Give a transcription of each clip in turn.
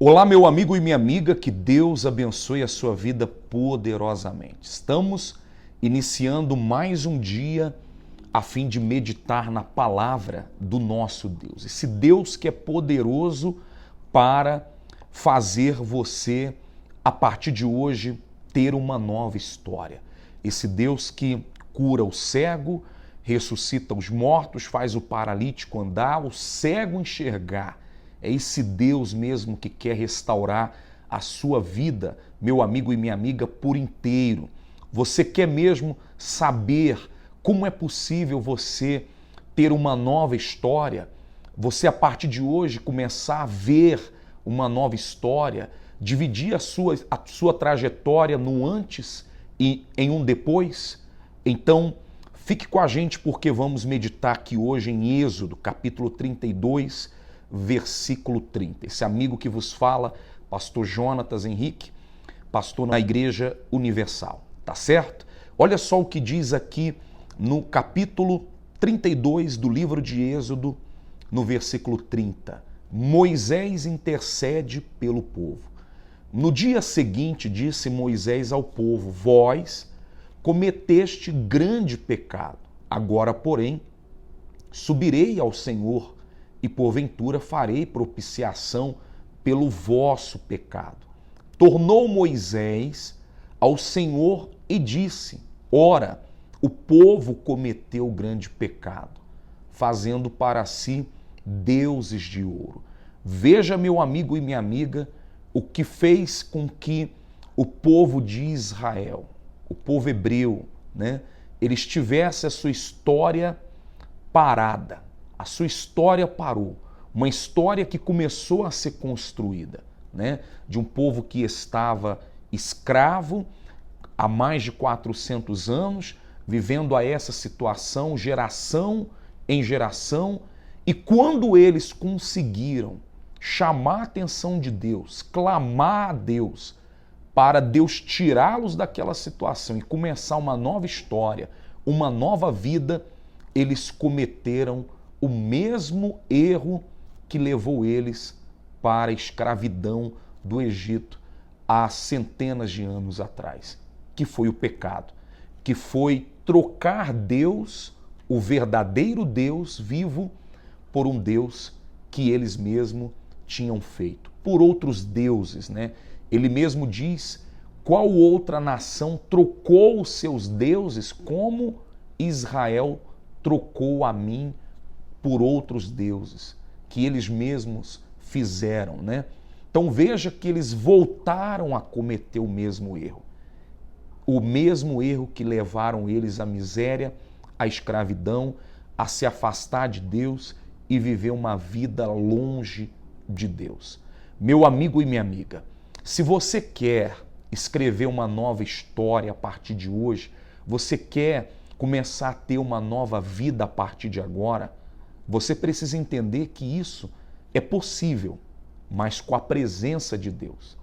Olá, meu amigo e minha amiga, que Deus abençoe a sua vida poderosamente. Estamos iniciando mais um dia a fim de meditar na palavra do nosso Deus. Esse Deus que é poderoso para fazer você, a partir de hoje, ter uma nova história. Esse Deus que cura o cego, ressuscita os mortos, faz o paralítico andar, o cego enxergar. É esse Deus mesmo que quer restaurar a sua vida, meu amigo e minha amiga, por inteiro. Você quer mesmo saber como é possível você ter uma nova história? Você, a partir de hoje, começar a ver uma nova história, dividir a sua trajetória no antes e em um depois? Então, fique com a gente porque vamos meditar aqui hoje em Êxodo, capítulo 32, versículo 30. Esse amigo que vos fala, pastor Jonatas Henrique, pastor na Igreja Universal, tá certo? Olha só o que diz aqui no capítulo 32 do livro de Êxodo, no versículo 30. Moisés intercede pelo povo. No dia seguinte, disse Moisés ao povo: vós cometeste grande pecado. Agora, porém, subirei ao Senhor e porventura farei propiciação pelo vosso pecado. Tornou Moisés ao Senhor e disse: ora, o povo cometeu grande pecado, fazendo para si deuses de ouro. Veja, meu amigo e minha amiga, o que fez com que o povo de Israel, o povo hebreu, eles tivessem a sua história parada. A sua história parou. Uma história que começou a ser construída, de um povo que estava escravo há mais de 400 anos, vivendo a essa situação, geração em geração, e quando eles conseguiram chamar a atenção de Deus, clamar a Deus, para Deus tirá-los daquela situação e começar uma nova história, uma nova vida, eles cometeram o mesmo erro que levou eles para a escravidão do Egito há centenas de anos atrás, que foi o pecado, que foi trocar Deus, o verdadeiro Deus vivo, por um Deus que eles mesmos tinham feito, por outros deuses, Ele mesmo diz: qual outra nação trocou os seus deuses como Israel trocou a mim por outros deuses que eles mesmos fizeram, Então veja que eles voltaram a cometer o mesmo erro que levaram eles à miséria, à escravidão, a se afastar de Deus e viver uma vida longe de Deus. Meu amigo e minha amiga, se você quer escrever uma nova história a partir de hoje, você quer começar a ter uma nova vida a partir de agora, você precisa entender que isso é possível, mas com a presença de Deus.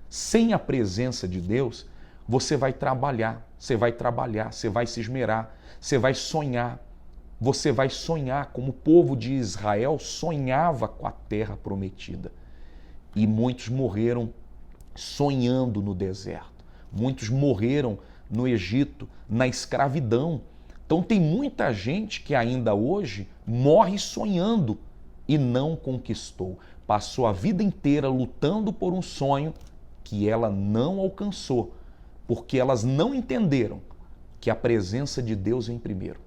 Sem a presença de Deus, você vai trabalhar, você vai se esmerar, você vai sonhar como o povo de Israel sonhava com a terra prometida. E muitos morreram sonhando no deserto. Muitos morreram no Egito, na escravidão. Então tem muita gente que ainda hoje morre sonhando e não conquistou. Passou a vida inteira lutando por um sonho que ela não alcançou, porque elas não entenderam que a presença de Deus vem primeiro.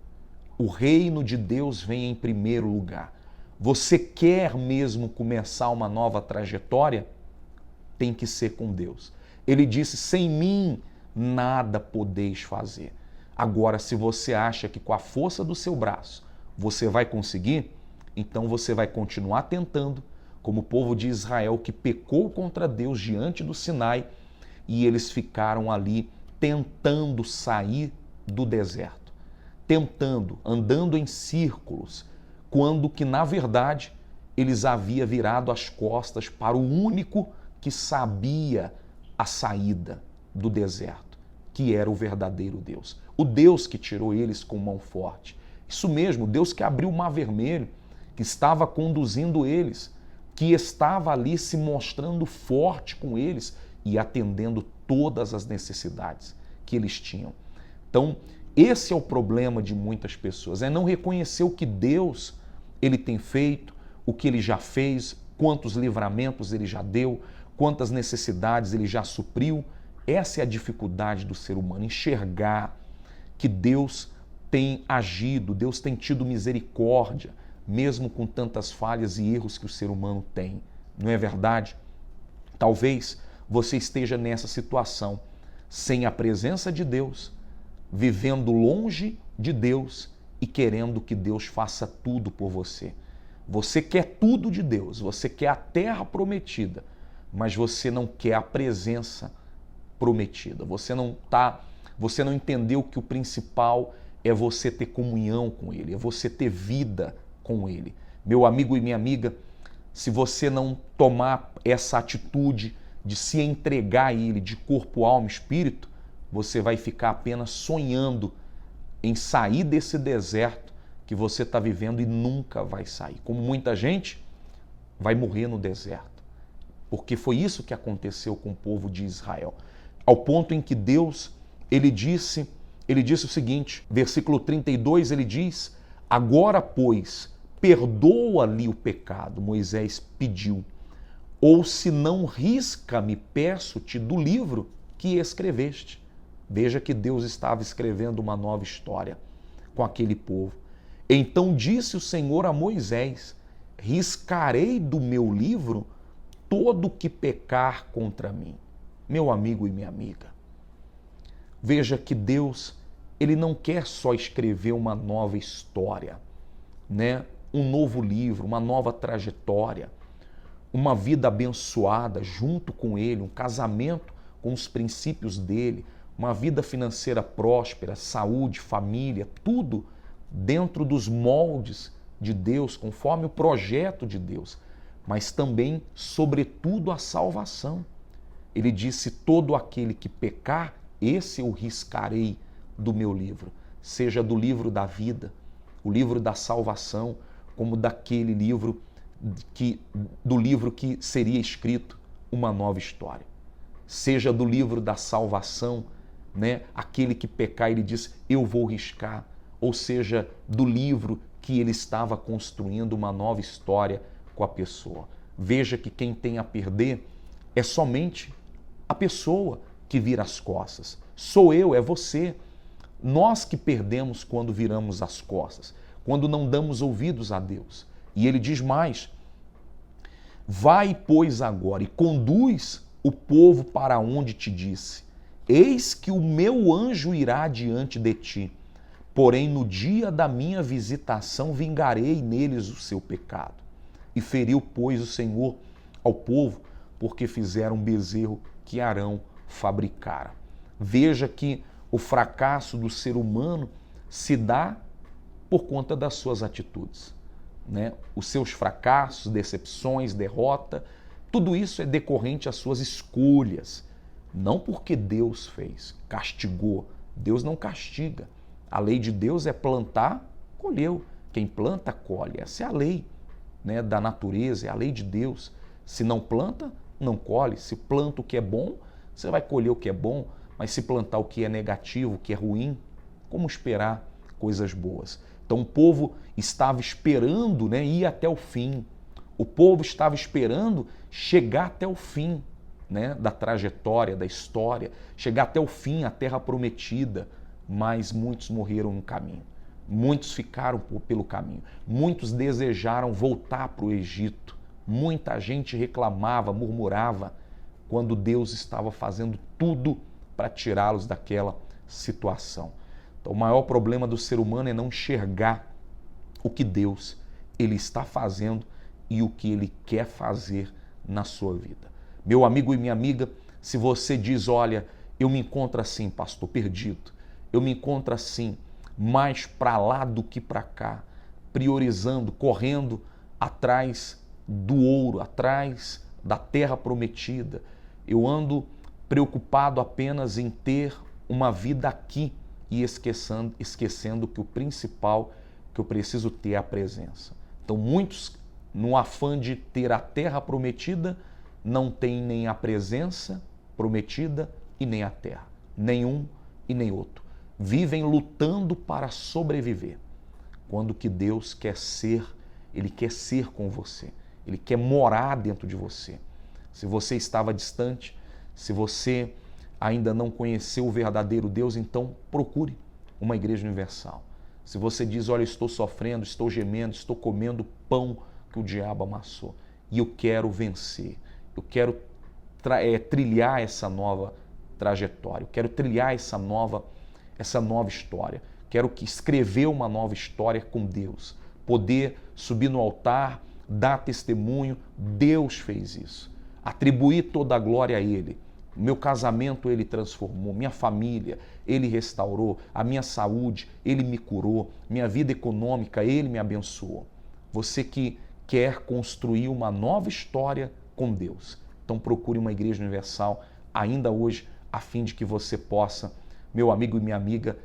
O reino de Deus vem em primeiro lugar. Você quer mesmo começar uma nova trajetória? Tem que ser com Deus. Ele disse: sem mim nada podeis fazer. Agora, se você acha que com a força do seu braço você vai conseguir, então você vai continuar tentando, como o povo de Israel que pecou contra Deus diante do Sinai, e eles ficaram ali tentando sair do deserto, andando em círculos, quando que na verdade eles haviam virado as costas para o único que sabia a saída do deserto, que era o verdadeiro Deus. O Deus que tirou eles com mão forte. Isso mesmo, Deus que abriu o Mar Vermelho, que estava conduzindo eles que estava ali se mostrando forte com eles e atendendo todas as necessidades que eles tinham. Então, esse é o problema de muitas pessoas, é não reconhecer o que Deus ele tem feito, o que ele já fez, quantos livramentos ele já deu, quantas necessidades ele já supriu. Essa é a dificuldade do ser humano, enxergar que Deus tem agido, Deus tem tido misericórdia, mesmo com tantas falhas e erros que o ser humano tem. Não é verdade? Talvez você esteja nessa situação, sem a presença de Deus, vivendo longe de Deus e querendo que Deus faça tudo por você. Você quer tudo de Deus, você quer a terra prometida, mas você não quer a presença prometida. Você não entendeu que o principal é você ter comunhão com Ele, é você ter vida com Ele. Meu amigo e minha amiga, se você não tomar essa atitude de se entregar a Ele de corpo, alma e espírito, você vai ficar apenas sonhando em sair desse deserto que você está vivendo e nunca vai sair. Como muita gente vai morrer no deserto, porque foi isso que aconteceu com o povo de Israel. Ao ponto em que Deus, ele disse o seguinte, versículo 32, ele diz: agora, pois, perdoa-lhe o pecado, Moisés pediu, ou se não, risca-me, peço-te, do livro que escreveste. Veja que Deus estava escrevendo uma nova história com aquele povo. Então disse o Senhor a Moisés: riscarei do meu livro todo o que pecar contra mim. Meu amigo e minha amiga, veja que Deus, ele não quer só escrever uma nova história, né? Um novo livro, uma nova trajetória, uma vida abençoada junto com Ele, um casamento com os princípios dele, uma vida financeira próspera, saúde, família, tudo dentro dos moldes de Deus, conforme o projeto de Deus, mas também, sobretudo, a salvação. Ele disse: todo aquele que pecar, esse eu riscarei do meu livro, seja do livro da vida, o livro da salvação, como daquele livro do livro que seria escrito uma nova história. Seja do livro da salvação, né? Aquele que pecar, ele diz: eu vou riscar. Ou seja, do livro que ele estava construindo uma nova história com a pessoa. Veja que quem tem a perder é somente a pessoa que vira as costas. Sou eu, é você. Nós que perdemos quando viramos as costas, quando não damos ouvidos a Deus. E ele diz mais: vai, pois, agora e conduz o povo para onde te disse. Eis que o meu anjo irá diante de ti, porém no dia da minha visitação vingarei neles o seu pecado. E feriu, pois, o Senhor ao povo, porque fizeram um bezerro que Arão fabricara. Veja que o fracasso do ser humano se dá por conta das suas atitudes, né? Os seus fracassos, decepções, derrota, tudo isso é decorrente às suas escolhas. Não porque Deus fez, castigou. Deus não castiga. A lei de Deus é plantar, colheu. Quem planta, colhe. Essa é a lei, né, da natureza, é a lei de Deus. Se não planta, não colhe. Se planta o que é bom, você vai colher o que é bom. Mas se plantar o que é negativo, o que é ruim, como esperar coisas boas? Então o povo estava esperando, né, ir até o fim. O povo estava esperando chegar até o fim, né, da trajetória, da história, chegar até o fim, a terra prometida, mas muitos morreram no caminho, muitos ficaram pelo caminho, muitos desejaram voltar para o Egito, muita gente reclamava, murmurava, quando Deus estava fazendo tudo para tirá-los daquela situação. Então o maior problema do ser humano é não enxergar o que Deus ele está fazendo e o que ele quer fazer na sua vida. Meu amigo e minha amiga, se você diz: olha, eu me encontro assim, pastor, perdido, eu me encontro assim, mais para lá do que para cá, priorizando, correndo atrás do ouro, atrás da terra prometida, eu ando preocupado apenas em ter uma vida aqui e esquecendo que o principal que eu preciso ter é a presença. Então muitos no afã de ter a terra prometida, não tem nem a presença prometida e nem a terra. Nenhum e nem outro. Vivem lutando para sobreviver. Quando que Deus quer ser, Ele quer ser com você. Ele quer morar dentro de você. Se você estava distante, se você ainda não conheceu o verdadeiro Deus, então procure uma igreja universal. Se você diz, olha, estou sofrendo, estou gemendo, estou comendo pão que o diabo amassou e eu quero vencer, eu quero trilhar essa nova trajetória, eu quero trilhar essa nova história, quero escrever uma nova história com Deus, poder subir no altar, dar testemunho, Deus fez isso, atribuir toda a glória a Ele. Meu casamento Ele transformou, minha família Ele restaurou, a minha saúde Ele me curou, minha vida econômica Ele me abençoou. Você que quer construir uma nova história com Deus, então procure uma igreja universal ainda hoje, a fim de que você possa, meu amigo e minha amiga,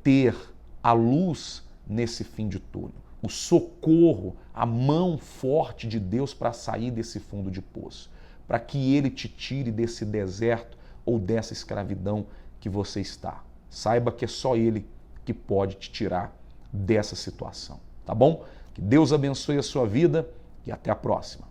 ter a luz nesse fim de túnel, o socorro, a mão forte de Deus para sair desse fundo de poço, para que Ele te tire desse deserto ou dessa escravidão que você está. Saiba que é só Ele que pode te tirar dessa situação, tá bom? Que Deus abençoe a sua vida e até a próxima.